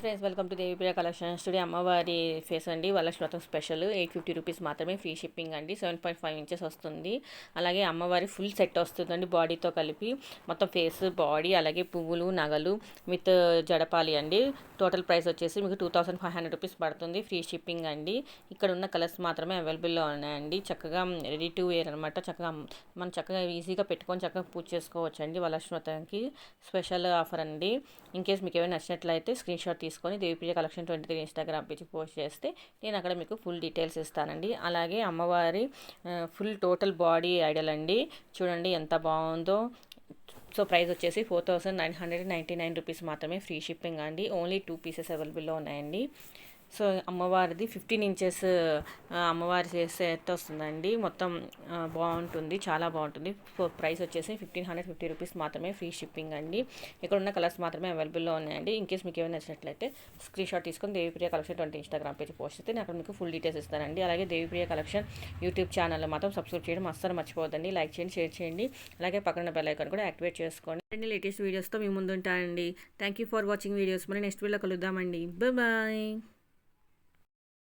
Friends, welcome to Devipriya collections. Today అమ్మవారి face అండి, వరలక్ష్మి వ్రతం స్పెషల్ 850 రూపీస్ మాత్రమే, ఫ్రీ షిప్పింగ్ అండి. 7.5 ఇంచెస్ వస్తుంది. అలాగే అమ్మవారి ఫుల్ సెట్ వస్తుందండి, బాడీతో కలిపి మొత్తం ఫేస్, బాడీ, అలాగే పువ్వులు, నగలు విత్ జడపాలి అండి. టోటల్ ప్రైస్ వచ్చేసి మీకు 2500 రూపీస్ పడుతుంది, ఫ్రీ షిప్పింగ్ అండి. ఇక్కడ ఉన్న కలర్స్ మాత్రమే అవైలబుల్లో ఉన్నాయండి. చక్కగా రెడీ టు వేర్ అనమాట. చక్కగా మనం చక్కగా ఈజీగా పెట్టుకొని చక్కగా పూజ చేసుకోవచ్చు అండి. వరలక్ష్మి వ్రతానికి స్పెషల్ ఆఫర్ అండి. ఇన్ కేస్ మీకు ఏమైనా నచ్చినట్లయితే స్క్రీన్ షాట్ తీసుకొని Devipriya collection 23 Instagram page post చేస్తే నేను అక్కడ మీకు ఫుల్ డీటెయిల్స్ ఇస్తానండి. అలాగే అమ్మవారి ఫుల్ టోటల్ బాడీ ఐడల్ అండి. చూడండి ఎంత బాగుందో. సో ప్రైస్ వచ్చేసి 4999 రూపీస్ మాత్రమే, ఫ్రీ షిప్పింగ్ అండి. ఓన్లీ 2 పీసెస్ అవైలబుల్లో ఉన్నాయండి. సో అమ్మవారిది 15 ఇంచెస్ అమ్మవారి సెట్ వస్తుందండి. మొత్తం బాగుంటుంది, చాలా బాగుంటుంది. సో ప్రైస్ వచ్చేసి 1550 రూపీస్ మాత్రమే, ఫ్రీ షిప్పింగ్ అండి. ఇక్కడ ఉన్న కలర్స్ మాత్రమే అవైలబుల్లో ఉన్నాయండి. ఇన్ కేస్ మీకు ఏమైనా నచ్చినట్లయితే స్క్రీన్ షాట్ తీసుకొని Devipriya collection 20 Instagram page post చేస్తే నేను అక్కడ మీకు ఫుల్ డీటెయిల్స్ ఇస్తానండి. అలాగే దేవిప్రియ కలెక్షన్ యూట్యూబ్ ఛానల్లో మాత్రం సబ్స్క్రైబ్ చేయడం అస్సలు మర్చిపోవద్దండి. లైక్ చేయండి, షేర్ చేయండి. అలాగే పక్కన బెల్ ఐకాన్ కూడా యాక్టివేట్ చేసుకోండి. లేటెస్ట్ వీడియోస్తో మీ ముందు ఉంటానండి. Thank you for watching videos. మరి నెక్స్ట్ వీడియోలో కలుద్దామండి. బాయ్.